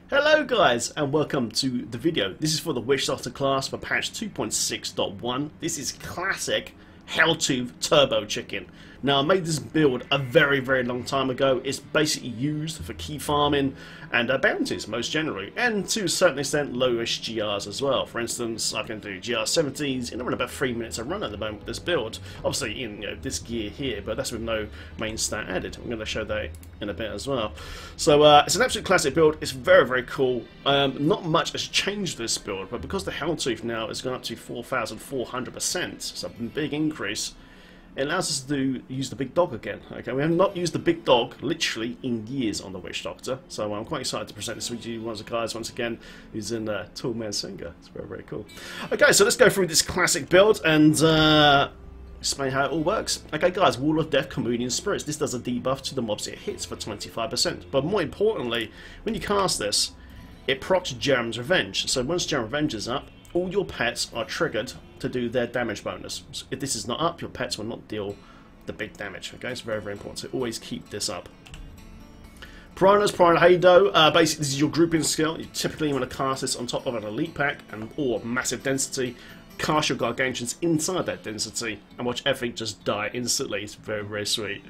Hello guys and welcome to the video. This is for the Witch Doctor class for patch 2.6.1. This is classic Helltooth Turbo Chicken. Now I made this build a very long time ago. It's basically used for key farming and bounties most generally, and to a certain extent lowish GRs as well. For instance, I can do GR 70s in around about 3 minutes a run at the moment with this build. Obviously in this gear here, but that's with no main stat added. I'm going to show that in a bit as well. So it's an absolute classic build. It's very cool. Not much has changed this build, but because the Helltooth now has gone up to 4,400%, so a big increase, it allows us to use the big dog again. Okay, we have not used the big dog literally in years on the Witch Doctor, so I'm quite excited to present this to you. One of the guys once again who's in Tall Man Singer. It's very cool. Okay, so let's go through this classic build and explain how it all works. Okay guys, Wall of Death, Communion Spirits. This does a debuff to the mobs it hits for 25%. But more importantly, when you cast this, it procs Jerem's Revenge. So once Jerem's Revenge is up, all your pets are triggered to do their damage bonus. So if this is not up, your pets will not deal the big damage. Okay, it's very important. So always keep this up. Piranhas, Piranha Hado, basically this is your grouping skill. You typically want to cast this on top of an elite pack or massive density. Cast your Gargantuans inside that density and watch everything just die instantly. It's very sweet.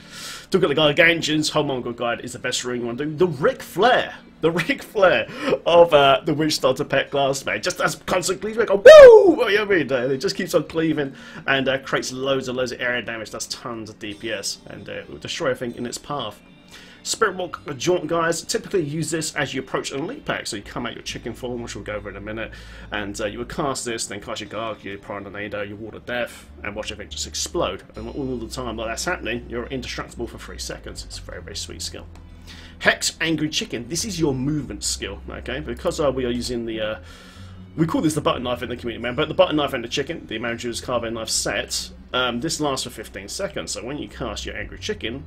To look at the Gargantuans, Home Mongol Guide is the best ring you want to do. The Ric Flair! The Ric Flair of the Witch Doctor pet class, man. Just as constant cleaving, go woo! You know what I mean? It just keeps on cleaving and creates loads of area damage, does tons of DPS, and it will destroy everything in its path. Spirit Walk Jaunt guys typically use this as you approach an elite pack, so you come out your chicken form, which we'll go over in a minute, and you would cast this, then cast your Garg, your Piranha, your Wall of Death, and watch everything just explode. And all the time while that's happening, you're indestructible for 3 seconds. It's a very sweet skill. Hex Angry Chicken. This is your movement skill, okay? Because we are using the we call this the button knife in the community, man, but the button knife and the chicken, the Manager's Carving Knife set, this lasts for 15 seconds. So when you cast your Angry Chicken,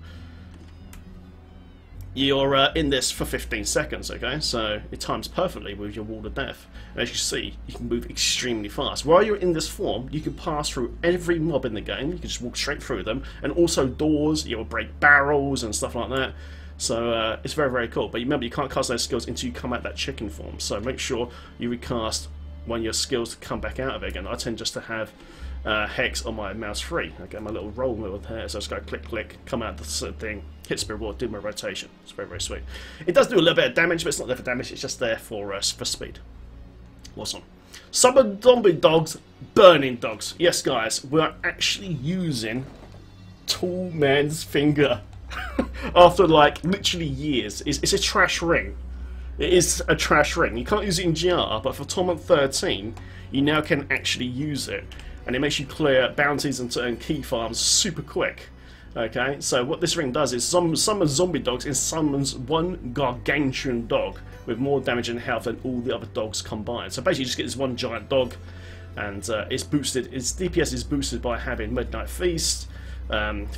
you're in this for 15 seconds, okay? So it times perfectly with your Wall of Death. And as you see, you can move extremely fast. While you're in this form, you can pass through every mob in the game. You can just walk straight through them, and also doors. You'll break barrels and stuff like that. So it's very cool. But remember, you can't cast those skills until you come out that chicken form. So make sure you recast one of your skills to come back out of it again. I tend just to have Hex on my mouse free. I get my little roll wheel there, so I just go click, come out the thing, hit Spirit Ward, do my rotation. It's very sweet. It does do a little bit of damage, but it's not there for damage. It's just there for speed. Awesome. Summon zombie dogs, burning dogs. Yes, guys, we're actually using Tall Man's Finger. After like literally years. It's a trash ring. It is a trash ring. You can't use it in GR, but for Torment 13 you now can actually use it, and it makes you clear bounties and key farms super quick. Okay, so what this ring does is summons zombie dogs and summons one Gargantuan dog with more damage and health than all the other dogs combined. So basically you just get this one giant dog, and it's boosted. Its DPS is boosted by having Midnight Feast,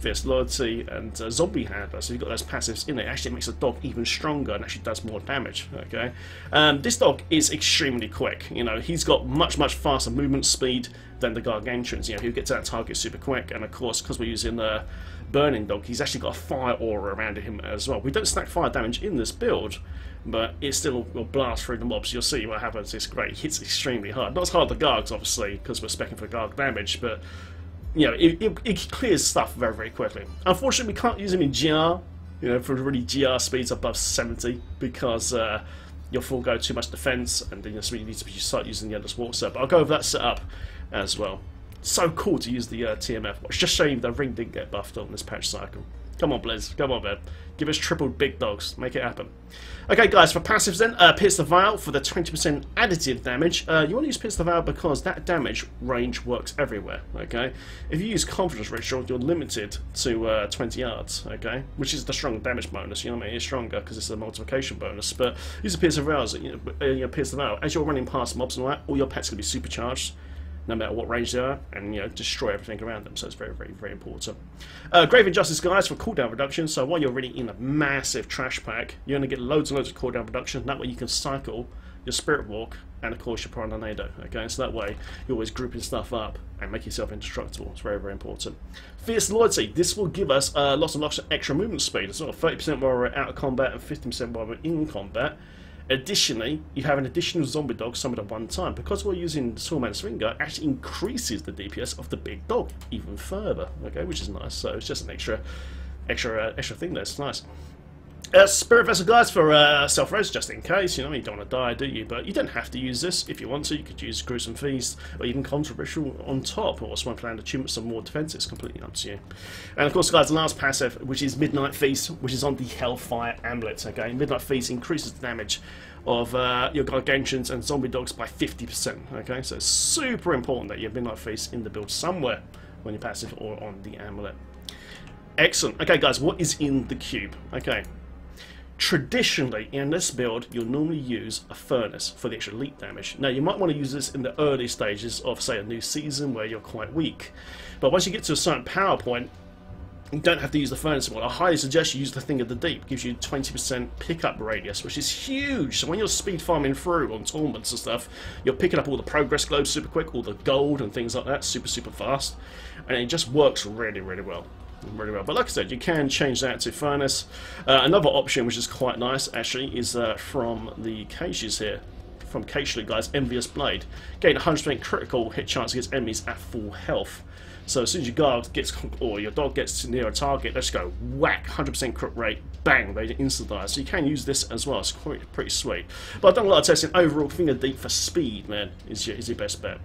Fierce Loyalty, and Zombie Handler. So you've got those passives in it. Actually, it makes the dog even stronger and actually does more damage. Okay, this dog is extremely quick. You know, he's got much faster movement speed than the Gargantuans. You know, he'll get to that target super quick, and of course, because we're using the Burning Dog, he's actually got a fire aura around him as well. We don't stack fire damage in this build, but it still will blast through the mobs. You'll see what happens. It's great. It hits extremely hard. Not as hard as the Gargs, obviously, because we're specking for Garg damage, but you know, it clears stuff very quickly. Unfortunately, we can't use him in GR, you know, for really GR speeds above 70, because you'll forego too much defense, and then you need to start using the Endless Walk set. But I'll go over that setup as well. So cool to use the TMF. It's just shame the ring didn't get buffed on this patch cycle. Come on, Blizz. Come on, man. Give us triple big dogs. Make it happen. Okay, guys, for passives then, Pierce the Veil for the 20% additive damage. You want to use Pierce the Veil because that damage range works everywhere, okay? If you use Confidence Ritual, you're limited to 20 yards, okay? Which is the strong damage bonus, you know what I mean? It's stronger because it's a multiplication bonus, but use a Pierce the Veil, Pierce the Veil. As you're running past mobs and all that, all your pets can be supercharged, no matter what range they are, and you know, destroy everything around them. So it's very important. Grave Injustice guys for cooldown reduction. So while you're really in a massive trash pack, you're going to get loads and loads of cooldown reduction. That way you can cycle your Spirit Walk and of course your Piranha. Okay, so that way you're always grouping stuff up and make yourself indestructible. It's very important. Fierce Loyalty. This will give us lots of extra movement speed as well. 30% while we're out of combat and 50% while we're in combat. Additionally, you have an additional zombie dog summoned at one time. Because we're using Swordman's Finger, it actually increases the DPS of the big dog even further, okay, which is nice. So it's just an extra thing there. It's nice. Spirit Vessel, guys, for self-res, just in case. You know, you don't want to die, do you? But you don't have to use this. If you want to, you could use Gruesome Feast or even Controversial on top, or Swampland Achievement, some more defense. It's completely up to you. And of course, guys, the last passive, which is Midnight Feast, which is on the Hellfire Amulet. Okay, Midnight Feast increases the damage of your Gargantuans and zombie dogs by 50%. Okay, so it's super important that you have Midnight Feast in the build somewhere when you're passive or on the amulet. Excellent. Okay, guys, what is in the cube? Okay. Traditionally, in this build, you'll normally use a furnace for the extra leap damage. Now, you might want to use this in the early stages of, say, a new season where you're quite weak. But once you get to a certain power point, you don't have to use the furnace anymore. I highly suggest you use the Thing of the Deep. It gives you 20% pickup radius, which is huge. So when you're speed farming through on tournaments and stuff, you're picking up all the progress globes super quick, all the gold and things like that super fast. And it just works really well. But like I said, you can change that to furnace. Another option which is quite nice actually is from the cages here, from Cagely, guys, Envious Blade. Gain 100% critical hit chance against enemies at full health. So as soon as your guard gets, or your dog gets near a target, let's go whack, 100% crit rate, bang, they instant die. So you can use this as well. It's pretty sweet. But I've done a lot of testing. Overall, Finger Deep for speed, man, is your best bet.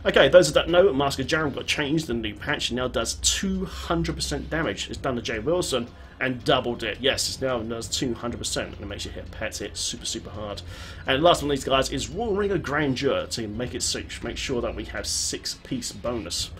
Okay, those that don't know, Mask of Jaram got changed in the new patch. It now does 200% damage. It's done to Jay Wilson and doubled it. Yes, it now does 200%, and it makes you hit pets hit super hard. And last but not least, guys, is Royal Ring of Grandeur to make it 6. Make sure that we have 6-piece bonus.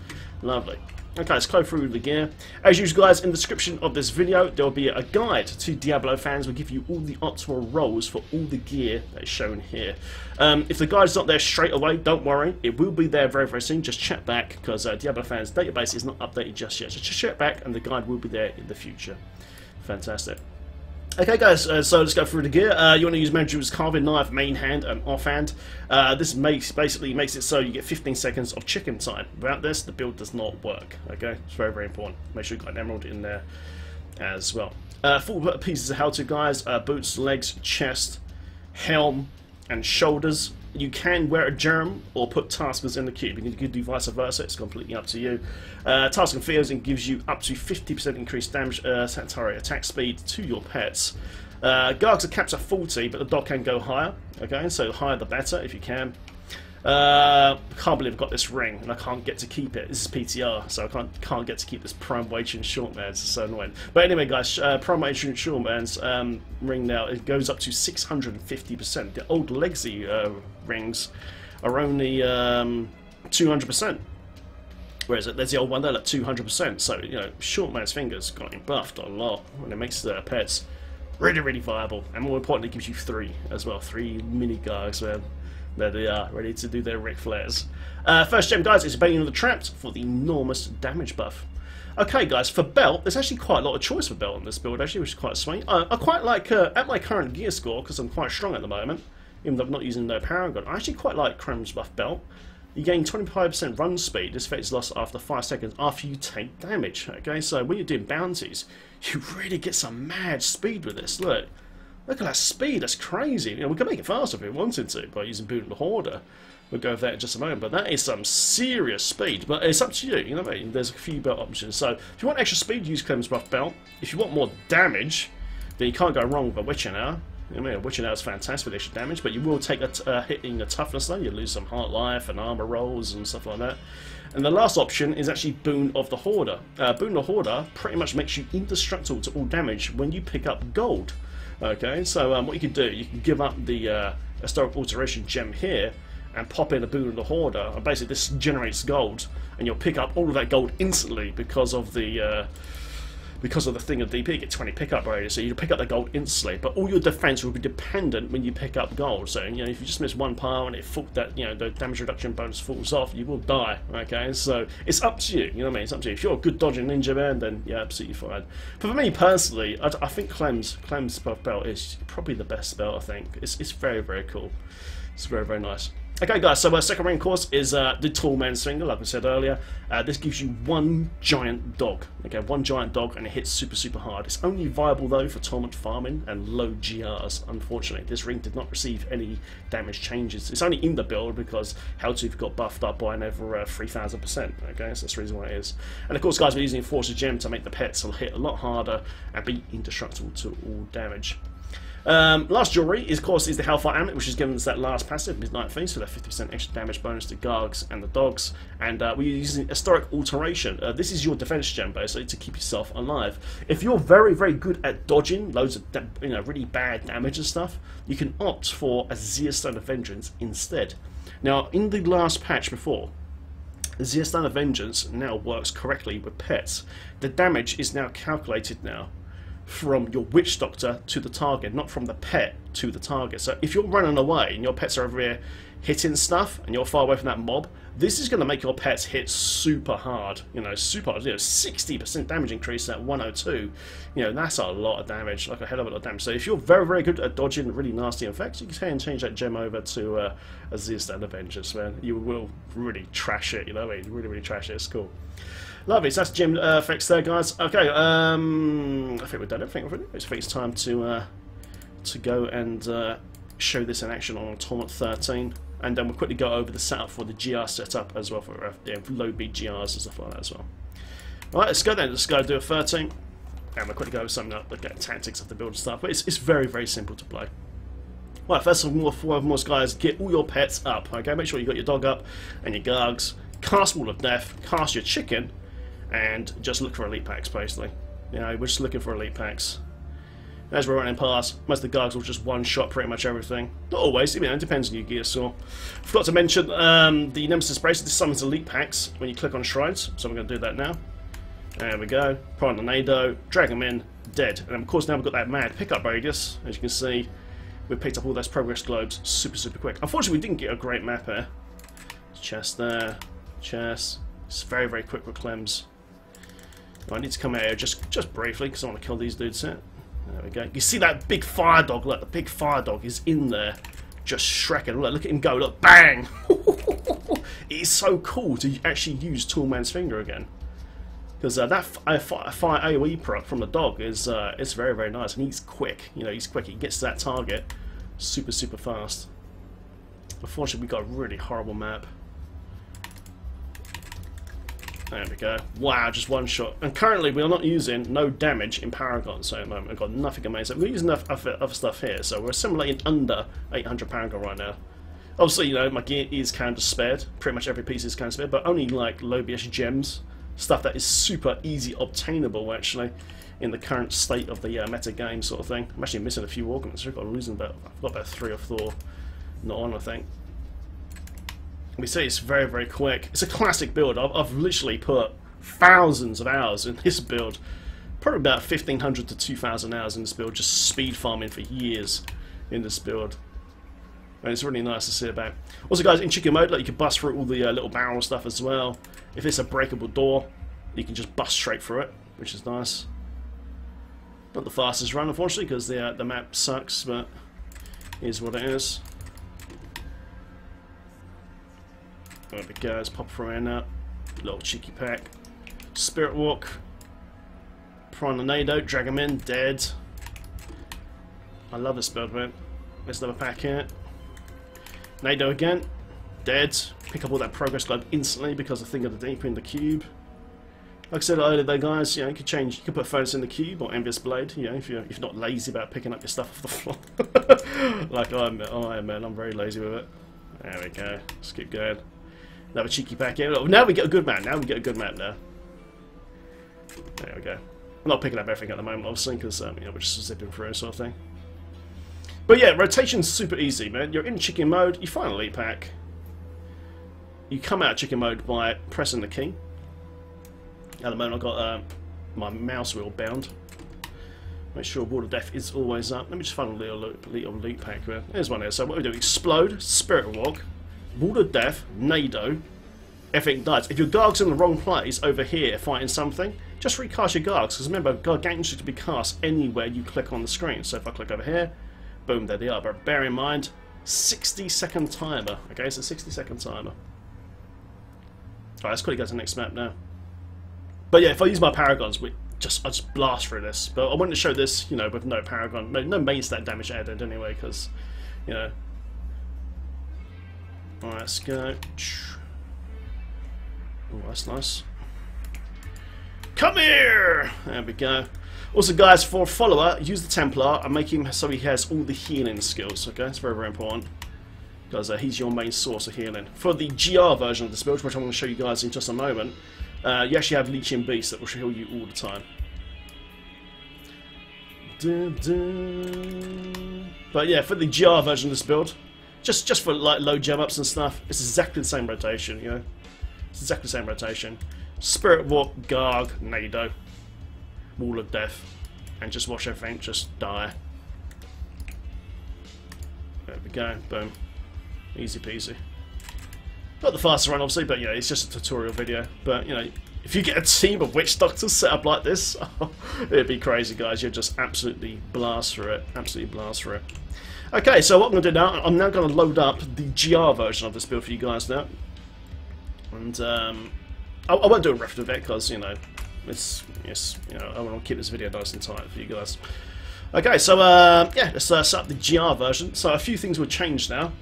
Lovely. Okay, let's go through the gear. As usual, guys, in the description of this video, there will be a guide to Diablo fans. We'll give you all the optimal rolls for all the gear that is shown here. If the guide's not there straight away, don't worry. It will be there very soon. Just check back, because Diablo fans' database is not updated just yet. So just check back, and the guide will be there in the future. Fantastic. Okay, guys, so let's go through the gear. You want to use Mandra's Carving Knife, main hand and offhand. This basically makes it so you get 15 seconds of chicken time. Without this, the build does not work. Okay, it's very important. Make sure you've got an emerald in there as well. 4 pieces of Helltooth, guys. Boots, legs, chest, helm, and shoulders. You can wear a germ or put taskers in the cube. You can do vice versa. It's completely up to you. Task and Fears gives you up to 50% increased damage, attack speed to your pets. Gargs are capped at 40, but the dog can go higher. Okay, so the higher the better if you can. I can't believe I've got this ring and I can't get to keep it. This is PTR, so I can't get to keep this Prime Wage and Shortman's. It's so annoying. But anyway, guys, Prime Wage and Shortman's ring now, it goes up to 650%. The old legacy rings are only 200%. Whereas there's the old one there at 200%. So you know, Shortman's Fingers got him buffed a lot, and it makes the pets really viable, and more importantly, gives you 3 as well. 3 mini Gargs, man. There they are, ready to do their Ric Flairs. First gem, guys, is Bane of the Trapped for the enormous damage buff. Okay, guys, for belt, there's actually quite a lot of choice for belt on this build, actually, which is quite sweet. I quite like, at my current gear score, because I'm quite strong at the moment, even though I'm not using no Paragon, I actually quite like Krem's buff belt. You gain 25% run speed. This effect is lost after 5 seconds after you take damage. Okay, so when you're doing bounties, you really get some mad speed with this. Look at that speed, that's crazy. You know, we can make it faster if we wanted to by using Boot of the Hoarder. We'll go over that in just a moment, but that is some serious speed. But it's up to you, you know what I mean? There's a few belt options. So if you want extra speed, use Clem's buff belt. If you want more damage, then you can't go wrong with a Witching Hour. You know, I mean, Witching Hour is fantastic with extra damage, but you will take a hit in your toughness though. You lose some heart life and armor rolls and stuff like that. And the last option is actually Boon of the Hoarder. Boon of the Hoarder pretty much makes you indestructible to all damage when you pick up gold. Okay, so what you can do, you can give up the Historic Alteration gem here and pop in a Boon of the Hoarder, and basically this generates gold, and you'll pick up all of that gold instantly because of the Thing of DP. You get 20 pickup radius, so you pick up the gold instantly, but all your defense will be dependent when you pick up gold. So you know, if you just miss one pile and the damage reduction bonus falls off, you will die. Okay, so it's up to you. You know what I mean? It's up to you. If you're a good dodging ninja man, then yeah, absolutely fine. But for me personally, I think Clem's buff belt is probably the best belt. I think it's very cool. It's very nice. Okay guys, so our second rank course is the Tall Man's Finger, like I said earlier. This gives you one giant dog. Okay, one giant dog, and it hits super hard. It's only viable though for tournament farming and low GRs, unfortunately. This ring did not receive any damage changes. It's only in the build because Helltooth got buffed up by over 3000%. Okay, so that's the reason why it is. And of course guys, we're using Force of Gem to make the pets hit a lot harder and be indestructible to all damage. Last jewelry is, of course, is the Hellfire Amulet, which is given us that last passive, Midnight Feast, for that 50% extra damage bonus to Gargs and the dogs. And we're using Historic Alteration. This is your defense gem, basically, to keep yourself alive. If you're very good at dodging loads of really bad damage and stuff, you can opt for a Stone of Vengeance instead. Now, in the last patch before, the Stone of Vengeance now works correctly with pets. The damage is now calculated now from your Witch Doctor to the target, not from the pet to the target. So if you're running away and your pets are over here hitting stuff and you're far away from that mob, this is going to make your pets hit super hard. Super hard. 60% damage increase at 102. That's a lot of damage, like a hell of a lot of damage. So if you're very good at dodging really nasty effects, you can and change that gem over to a Stone of Vengeance, man. You will really trash it, really trash it. It's cool. Lovely, so that's gem effects there, guys. Okay, I think we've done everything already. I think it's time to go and show this in action on Tournament 13, and then we'll quickly go over the setup for the GR setup as well, for low beat GRs and stuff like that as well. Alright, let's go then. Let's go do a 13, and we'll quickly go over some tactics of the build and stuff. But it's very simple to play. Right, first of all, guys, get all your pets up. Okay, make sure you got your dog up and your Gargs. Cast Wall of Death. Cast your chicken. And just look for elite packs, basically. We're just looking for elite packs. As we're running past, most of the Gargs will just one-shot pretty much everything. Not always, it depends on your gear saw. Forgot to mention the Nemesis Bracelet. This summons elite packs when you click on shrines, so I'm going to do that now. There we go. Prime the Nado, drag them in, dead. And of course now we've got that mad pickup radius. As you can see, we've picked up all those progress globes super quick. Unfortunately, we didn't get a great map here. Chest there, chest. It's very quick with clems. I need to come out here just briefly because I want to kill these dudes here. There we go. You see that big fire dog? Look, the big fire dog is in there, just shrekking. Look at him go. Look, bang! It is so cool to actually use Tall Man's Finger again, because that fire AOE proc from the dog is very nice, and he's quick. He's quick. He gets to that target super fast. Unfortunately, we got a really horrible map. There we go. Wow, just one shot. And currently we are not using no damage in Paragon, so at the moment I've got nothing amazing. We're using enough other stuff here, so we're assimilating under 800 Paragon right now. Obviously, my gear is kind of spared. Pretty much every piece is kind of spared, but only like low BS gems. Stuff that is super easy obtainable, actually, in the current state of the meta game sort of thing. I'm actually missing a few ornaments. I've got about 3 or 4 not on, I think. We see it's very quick. It's a classic build. I've literally put thousands of hours in this build. Probably about 1,500 to 2,000 hours in this build, just speed farming for years in this build. And it's really nice to see about. Also, guys, in chicken mode, you can bust through all the little barrel stuff as well. If it's a breakable door, you can just bust straight through it, which is nice. Not the fastest run, unfortunately, because the map sucks, but here's what it is. There we go, let's pop through in now. Little cheeky pack. Spirit Walk. Prime the Nado, drag him in, dead. I love this build, man. There's another pack here. Nado again, dead. Pick up all that progress globe instantly because I think of the deep in the cube. Like I said earlier though, guys, you can change, you can put photos in the cube or Envious Blade, if you're not lazy about picking up your stuff off the floor. Like I am, man, I'm very lazy with it. There we go, let's keep going. Another cheeky pack here. Now we get a good map. There we go. I'm not picking up everything at the moment, obviously, because we're just zipping through sort of thing. But yeah, rotation's super easy, man. You're in chicken mode, you find a elite pack. You come out of chicken mode by pressing the key. At the moment I've got my mouse wheel bound. Make sure Wall of Death is always up. Let me just find a little elite pack there. There's one there. So what we do, Explode, Spirit Walk, Wall of Death, Nado, everything dies. If your Garg's in the wrong place over here fighting something, just recast your Gargs, because remember, Gargantuan can be cast anywhere you click on the screen. So if I click over here, boom, there they are. But bear in mind, 60-second timer. Okay, it's a 60-second timer. Alright, let's quickly go to the next map now. But yeah, if I use my paragons, I just blast through this. But I wanted to show this, you know, with no paragon, no main stat damage added anyway, because, you know. Alright, let's go. Oh, that's nice. Come here! There we go. Also, guys, for a follower, use the Templar and make him so he has all the healing skills. Okay, it's very, very important, because he's your main source of healing. For the GR version of this build, which I'm going to show you guys in just a moment, you actually have Leeching Beast that will heal you all the time. But yeah, for the GR version of this build, just for like low gem ups and stuff, it's exactly the same rotation. You know, it's exactly the same rotation. Spirit Walk, Garg, Nado, Wall of Death, and just watch everything just die. There we go, boom, easy peasy. Not the fastest run, obviously, but you know, it's just a tutorial video. But you know, if you get a team of witch doctors set up like this, it'd be crazy, guys. You'll just absolutely blast through it, absolutely blast through it. Okay, so what I'm going to do now, I'm now going to load up the GR version of this build for you guys now, and I won't do a ref of it because, you know, you know, I want to keep this video nice and tight for you guys. Okay, so yeah, let's set up the GR version. So a few things will change now.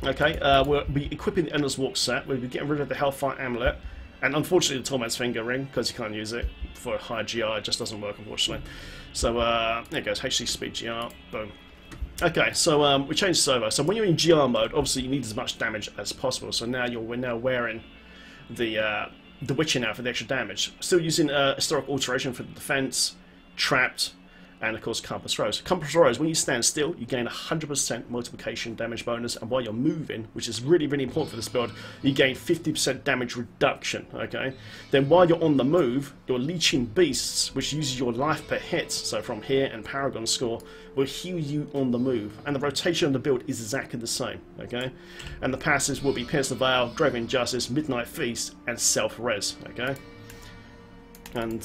Okay, we'll be equipping the Endless Walk set. We'll be getting rid of the Hellfire Amulet, and unfortunately the Torment's Finger Ring, because you can't use it for high GR. It just doesn't work, unfortunately. So there it goes, HC Speed GR. Boom. Okay, so we changed this over. So when you're in GR mode, obviously you need as much damage as possible. So now we're now wearing the Witcher now for the extra damage. Still using Historic Alteration for the defense, Trapped, and of course Compass Rose. Compass Rose, when you stand still, you gain 100% multiplication damage bonus, and while you're moving, which is really, really important for this build, you gain 50% damage reduction, okay? Then while you're on the move, your Leeching Beasts, which uses your life per hit, so from here and Paragon score, will heal you on the move. And the rotation of the build is exactly the same, okay? And the passives will be Pierce the Veil, Driving Justice, Midnight Feast, and Self-Res, okay? And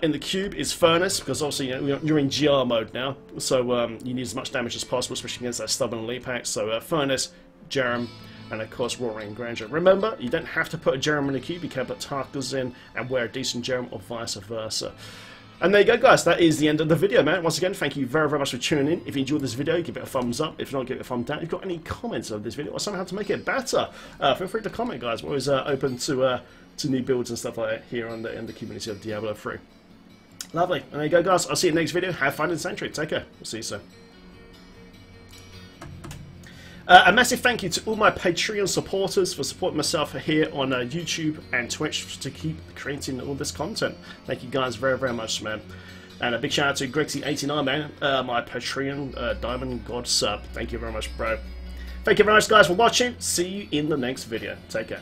in the cube is Furnace, because obviously, you know, you're in GR mode now, so you need as much damage as possible, especially against that stubborn elite pack. So Furnace, Jerem, and of course Roaring Grandeur. Remember, you don't have to put a Jerem in the cube, you can put Tarkus in and wear a decent Jerem, or vice versa. And there you go, guys, that is the end of the video, man. Once again, thank you very, very much for tuning in. If you enjoyed this video, give it a thumbs up. If not, give it a thumbs down. If you've got any comments of this video or somehow to make it better, feel free to comment, guys. We're always open to new builds and stuff like that here in the community of Diablo 3. Lovely. And there you go, guys. I'll see you in the next video. Have fun in Sanctuary. Take care. We'll see you soon. A massive thank you to all my Patreon supporters for supporting myself here on YouTube and Twitch to keep creating all this content. Thank you guys very, very much, man. And a big shout out to Grexy89, man, my Patreon Diamond God sub. Thank you very much, bro. Thank you very much, guys, for watching. See you in the next video. Take care.